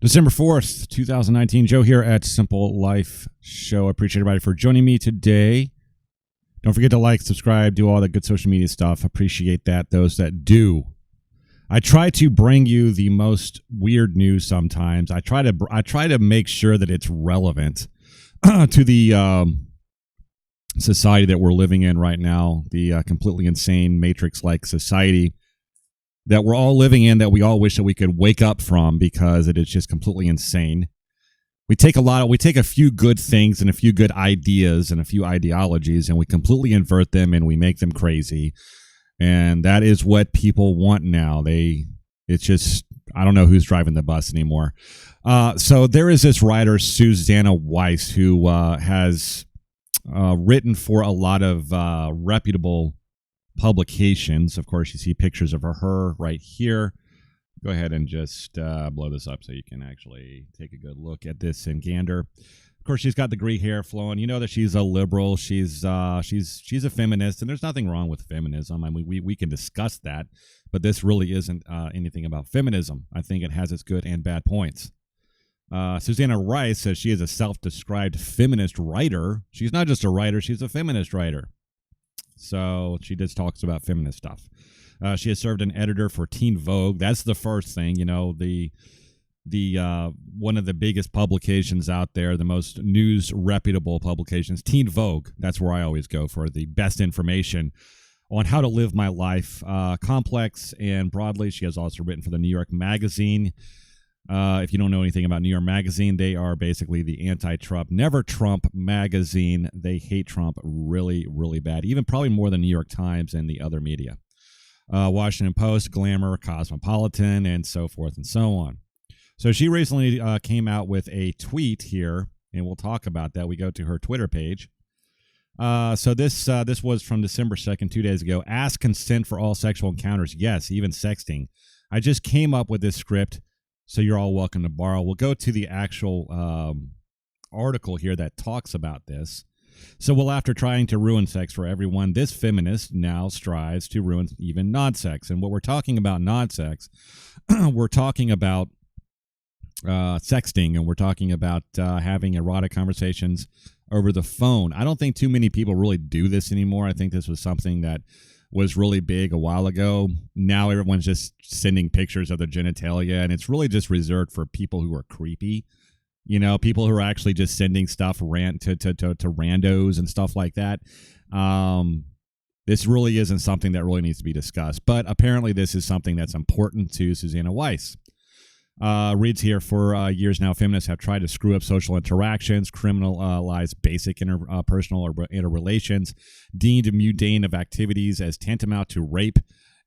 December 4th, 2019. Joe here at Simple Life Show. I appreciate everybody for joining me today. Don't forget to like, subscribe, do all that good social media stuff. Appreciate that, those that do. I try to bring you the most weird news sometimes. I try to make sure that it's relevant to the society that we're living in right now, the completely insane matrix-like society that we're all living in, that we all wish that we could wake up from, because it is just completely insane. We take a few good things and a few good ideas and a few ideologies, and we completely invert them and we make them crazy. And that is what people want now. It's just, I don't know who's driving the bus anymore. So there is this writer, Suzannah Weiss, who has written for a lot of reputable publications. Of course, you see pictures of her right here. Go ahead and just blow this up so you can actually take a good look at this and gander. Of course, she's got the gray hair flowing. You know that she's a liberal. She's a feminist, and there's nothing wrong with feminism. I mean, we can discuss that, but this really isn't anything about feminism. I think it has its good and bad points. Suzannah Weiss says she is a self-described feminist writer. She's not just a writer; she's a feminist writer. So she just talks about feminist stuff. She has served an editor for Teen Vogue. That's the first thing, you know, the one of the biggest publications out there, the most news reputable publications, Teen Vogue. That's where I always go for the best information on how to live my life, complex and broadly. She has also written for the New York Magazine. If you don't know anything about New York Magazine, they are basically the anti-Trump, never Trump magazine. They hate Trump really, really bad, even probably more than New York Times and the other media. Washington Post, Glamour, Cosmopolitan, and so forth and so on. So she recently came out with a tweet here, and we'll talk about that. We go to her Twitter page. So this was from December 2nd, 2 days ago. Ask consent for all sexual encounters. Yes, even sexting. I just came up with this script, so you're all welcome to borrow. We'll go to the actual article here that talks about this. So, well, after trying to ruin sex for everyone, this feminist now strives to ruin even non-sex. And what we're talking about non-sex, we're talking about sexting, and we're talking about having erotic conversations over the phone. I don't think too many people really do this anymore. I think this was something that was really big a while ago. Now everyone's just sending pictures of their genitalia, and it's really just reserved for people who are creepy. You know, people who are actually just sending stuff to randos and stuff like that. This really isn't something that really needs to be discussed. But apparently this is something that's important to Suzannah Weiss. Reads here, for years now, feminists have tried to screw up social interactions, criminalize basic interpersonal or interrelations, deemed mundane of activities as tantamount to rape,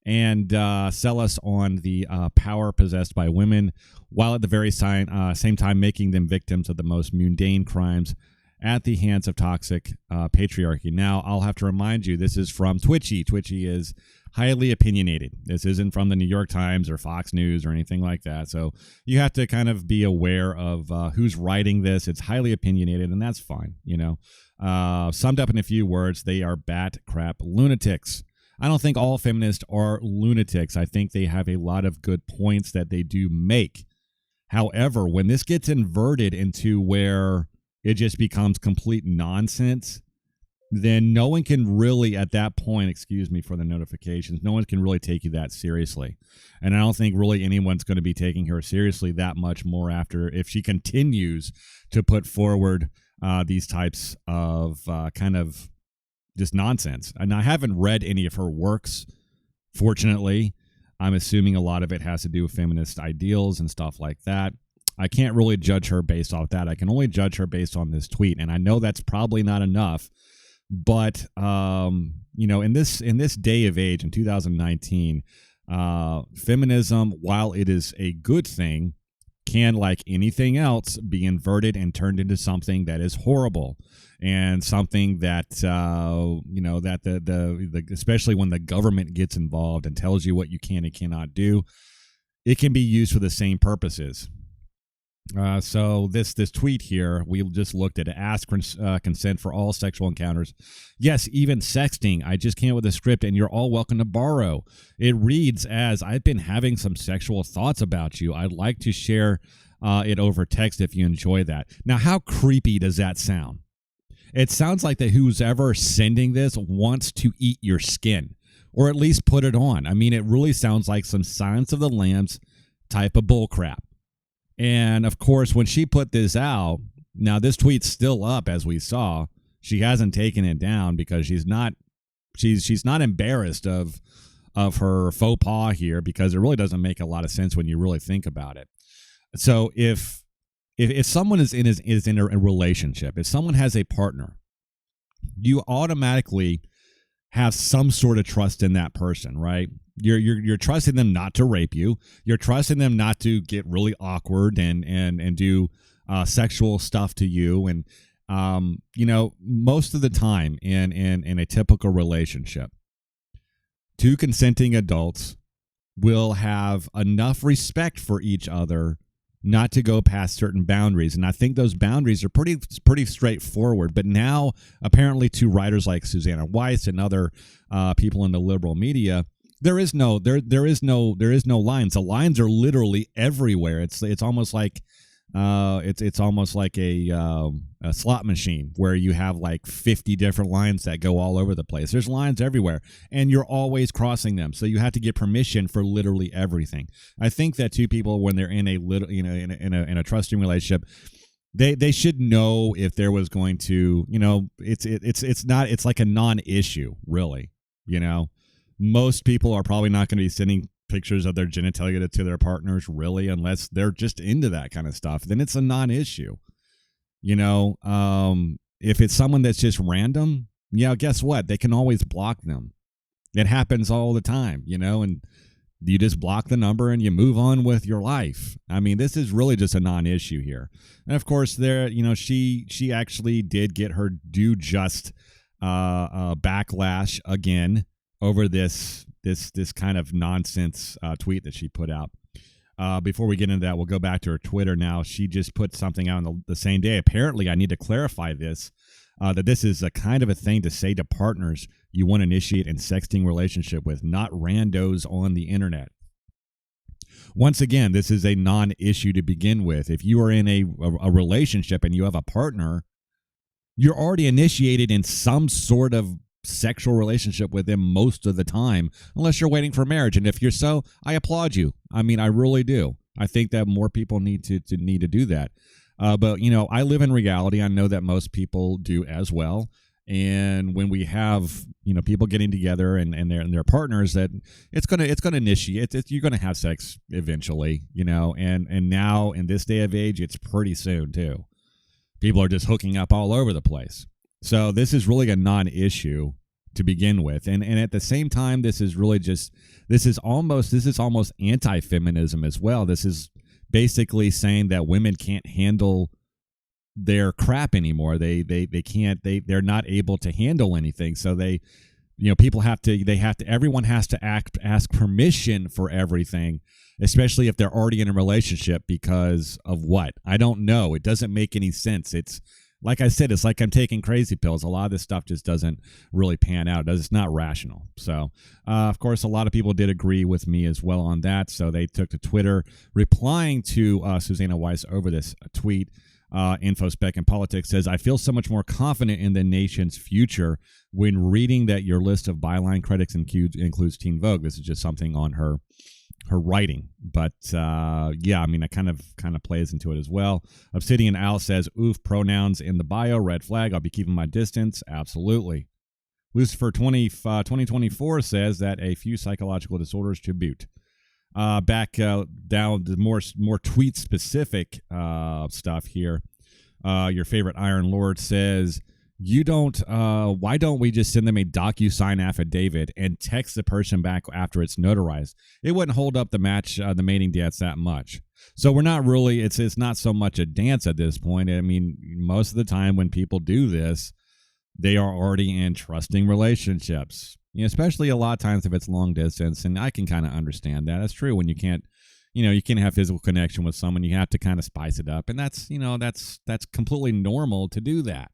and sell us on the power possessed by women, while at the very same time making them victims of the most mundane crimes at the hands of toxic patriarchy. Now, I'll have to remind you, this is from Twitchy. Twitchy is highly opinionated. This isn't from the New York Times or Fox News or anything like that. So you have to kind of be aware of who's writing this. It's highly opinionated, and that's fine. You know, summed up in a few words, they are bat crap lunatics. I don't think all feminists are lunatics. I think they have a lot of good points that they do make. However, when this gets inverted into where it just becomes complete nonsense, then no one can really, at that point, excuse me for the notifications, no one can really take you that seriously. And I don't think really anyone's going to be taking her seriously that much more after, if she continues to put forward these types of kind of just nonsense. And I haven't read any of her works, fortunately. I'm assuming a lot of it has to do with feminist ideals and stuff like that. I can't really judge her based off that. I can only judge her based on this tweet, and I know that's probably not enough. But you know, in this day of age, in 2019, feminism, while it is a good thing, can, like anything else, be inverted and turned into something that is horrible, and something that you know, that the especially when the government gets involved and tells you what you can and cannot do, it can be used for the same purposes. So this tweet here, we just looked at it. Ask consent for all sexual encounters. Yes, even sexting. I just came up with a script, and you're all welcome to borrow. It reads as, I've been having some sexual thoughts about you. I'd like to share it over text if you enjoy that. Now, how creepy does that sound? It sounds like that who's ever sending this wants to eat your skin, or at least put it on. I mean, it really sounds like some Silence of the Lambs type of bullcrap. And of course, when she put this out, now this tweet's still up, as we saw. She hasn't taken it down because she's not embarrassed of her faux pas here, because it really doesn't make a lot of sense when you really think about it. So if someone is in a relationship, if someone has a partner, you automatically have some sort of trust in that person, right? You're trusting them not to rape you. You're trusting them not to get really awkward and do sexual stuff to you. And most of the time in a typical relationship, two consenting adults will have enough respect for each other not to go past certain boundaries. And I think those boundaries are pretty straightforward. But now, apparently, to writers like Suzannah Weiss and other people in the liberal media, there is no lines. The lines are literally everywhere. It's almost like it's almost like a slot machine where you have like 50 different lines that go all over the place. There's lines everywhere, and you're always crossing them. So you have to get permission for literally everything. I think that two people, when they're in a little, in a trusting relationship, they should know if there was going to, it's like a non-issue, really. Most people are probably not going to be sending pictures of their genitalia to their partners, really, unless they're just into that kind of stuff. Then it's a non-issue. If it's someone that's just random, guess what? They can always block them. It happens all the time, and you just block the number and you move on with your life. I mean, this is really just a non-issue here. And of course, she actually did get her due just backlash again over this kind of nonsense tweet that she put out. Before we get into that, we'll go back to her Twitter now. She just put something out on the same day. Apparently, I need to clarify this, that this is a kind of a thing to say to partners you want to initiate a sexting relationship with, not randos on the internet. Once again, this is a non-issue to begin with. If you are in a relationship and you have a partner, you're already initiated in some sort of sexual relationship with them most of the time, unless you're waiting for marriage. And if you're so, I applaud you. I mean, I really do. I think that more people need to do that. But I live in reality. I know that most people do as well. And when we have people getting together and their partners, that it's gonna initiate. You're gonna have sex eventually. And now in this day of age, it's pretty soon too. People are just hooking up all over the place. So this is really a non-issue to begin with, and at the same time, this is almost anti-feminism as well. This is basically saying that women can't handle their crap anymore. They can't. They're not able to handle anything. So everyone has to ask permission for everything, especially if they're already in a relationship. Because of what? I don't know. It doesn't make any sense. It's like I said, it's like I'm taking crazy pills. A lot of this stuff just doesn't really pan out. It's not rational. So, of course, a lot of people did agree with me as well on that. So they took to Twitter, replying to Suzannah Weiss over this tweet. InfoSpec and Politics says, I feel so much more confident in the nation's future when reading that your list of byline critics includes Teen Vogue. This is just something on her writing, but it kind of plays into it as well. Obsidian Al says, oof, pronouns in the bio, red flag. I'll be keeping my distance. Absolutely. Lucifer 2024 says that a few psychological disorders to boot. Back down to more tweet specific stuff here. Your favorite Iron Lord says, why don't we just send them a DocuSign affidavit and text the person back after it's notarized? It wouldn't hold up the mating dance that much. So we're not really, it's not so much a dance at this point. I mean, most of the time when people do this, they are already in trusting relationships, especially a lot of times if it's long distance. And I can kind of understand that. It's true when you can't have physical connection with someone, you have to kind of spice it up. And that's completely normal to do that.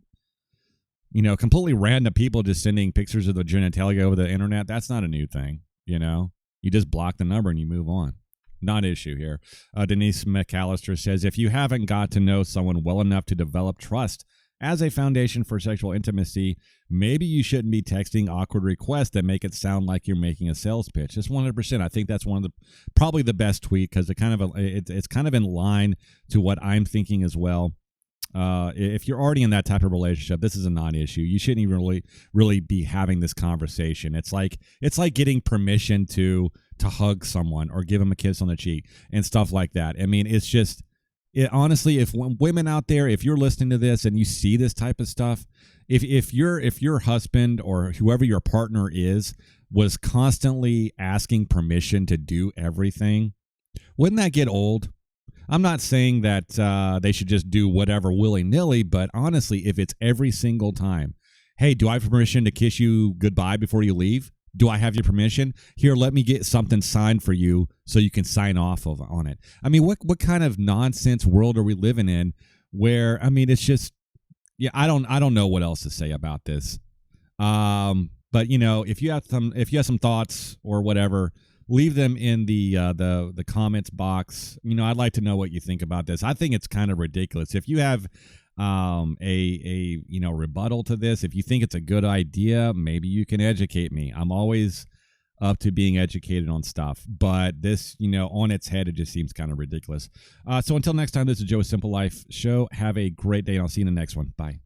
Completely random people just sending pictures of the genitalia over the internet. That's not a new thing. You just block the number and you move on. non-issue here. Denise McAllister says, if you haven't got to know someone well enough to develop trust as a foundation for sexual intimacy, maybe you shouldn't be texting awkward requests that make it sound like you're making a sales pitch. Just 100%. I think that's one of the probably the best tweet, because it's kind of in line to what I'm thinking as well. If you're already in that type of relationship, this is a non-issue. You shouldn't even really be having this conversation. It's like getting permission to hug someone or give them a kiss on the cheek and stuff like that. I mean, it's just, honestly, if women out there, if you're listening to this and you see this type of stuff, if your husband or whoever your partner is was constantly asking permission to do everything, wouldn't that get old? I'm not saying that they should just do whatever willy-nilly, but honestly, if it's every single time, hey, do I have permission to kiss you goodbye before you leave? Do I have your permission? Here, let me get something signed for you so you can sign off on it. I mean, what kind of nonsense world are we living in where, I mean, it's just, yeah, I don't know what else to say about this. But you know, if you have some thoughts or whatever, leave them in the comments box. You know, I'd like to know what you think about this. I think it's kind of ridiculous. If you have a rebuttal to this, if you think it's a good idea, maybe you can educate me. I'm always up to being educated on stuff, but this, on its head, it just seems kind of ridiculous. So until next time, this is Joe's Simple Life Show. Have a great day, and I'll see you in the next one. Bye.